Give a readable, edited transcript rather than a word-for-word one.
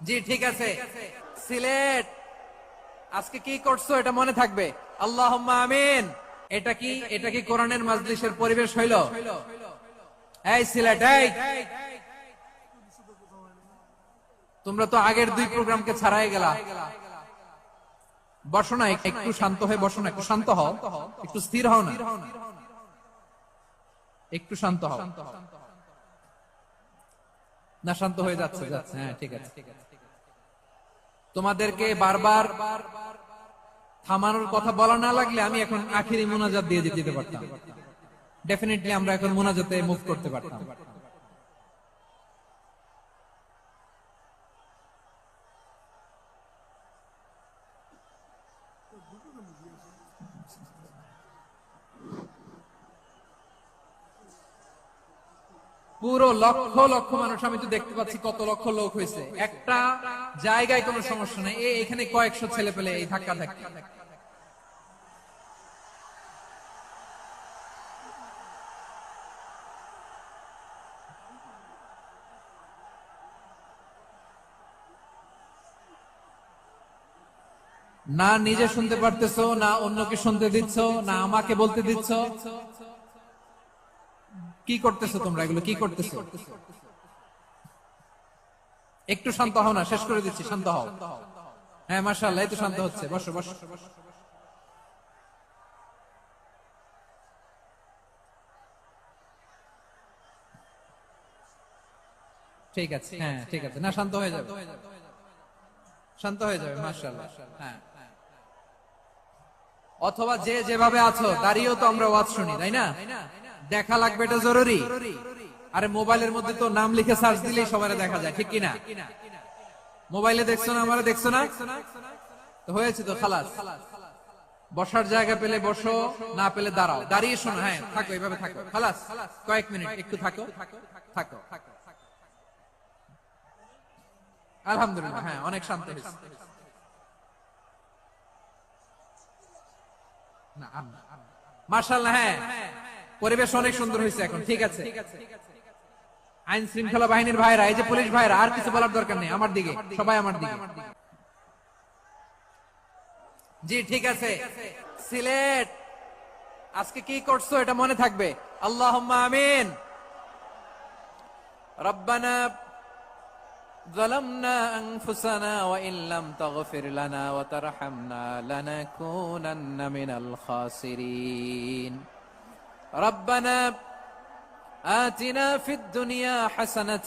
জি ঠিক আছে। সিলেট আজকে কি করছো এটা মনে থাকবে। আল্লাহুম্মা আমিন। এটা কি কোরআনের মাজলিসের পরিবেশ হইল? এই সিলেট, এই তোমরা তো আগের দুই প্রোগ্রামকে ছাড়াই গেলা। বসো না, একটু শান্ত হয়ে বসো না, একটু শান্ত হও, একটু স্থির হও না, একটু শান্ত হও না। শান্ত হয়ে যাচ্ছে যাচ্ছে, হ্যাঁ ঠিক আছে। তোমাদেরকে বারবার থামানোর কথা বলা না লাগলে আমি এখন আখিরি মুনাজাত দিয়ে দিতে পারতাম। ডেফিনেটলি আমরা এখন মুনাজাতে মুভ করতে পারতাম। পুরো লক্ষ লক্ষ মানুষ, আমি তো দেখতে পাচ্ছি কত লক্ষ লোক হয়েছে একটা জায়গায়, কোনো সমস্যা নেই। এখানে কয়েকশো ছেলে পেলে এই ধাক্কা ধাক্কি। না নিজে শুনতে পারতেছো, না অন্যকে শুনতে দিচ্ছ, না আমাকে বলতে দিচ্ছ। কি করতেছো তোমরা, এগুলো কি করতেছো? একটু শান্ত হও না, শেষ করে দিচ্ছি, শান্ত হও। হ্যাঁ মাশাআল্লাহ, এই তো শান্ত হচ্ছে। বসো বসো। ঠিক আছে, হ্যাঁ ঠিক আছে। না শান্ত হয়ে যাবে, শান্ত হয়ে যাবে মাশাআল্লাহ। হ্যাঁ, অথবা যে যেভাবে আছো দাঁড়িয়েও তো আমরা ওয়াজ শুনি, তাই না? দেখা লাগবে, এটা জরুরি। আরে মোবাইলের মধ্যে তো নাম লিখে সার্চ দিলেই সবাই দেখা যায়, ঠিক কিনা? মোবাইলে দেখছো না, আমারে দেখছো না, তো হয়েছে তো, খালাস। বসার জায়গা পেলে বসো, না পেলে দাঁড়াও, দাঁড়িয়ে শোনো। হ্যাঁ থাকো, এইভাবে থাকো, খালাস। কয়েক মিনিট একটু থাকো, থাকো। আলহামদুলিল্লাহ, হ্যাঁ অনেক শান্ত হয়েছে। মাশাআল্লাহ, হ্যাঁ পরিবেশ অনেক সুন্দর হয়েছে এখন, ঠিক আছে। আইন শৃঙ্খলা বাহিনীর ভাইরা, এই যে পুলিশ ভাইরা, আর কিছু বলার দরকার নেই, আমার দিকে সবাই, আমার দিকে। জি ঠিক আছে। সিলেট আজকে কি করছো এটা মনে থাকবে। আল্লাহুম্মা আমিন। রব্বানা ظلمنا أنفسنا وإن لم تغفر لنا وترحمنا لنكونن من الخاسرين. ربنا آتنا في الدنيا حسنة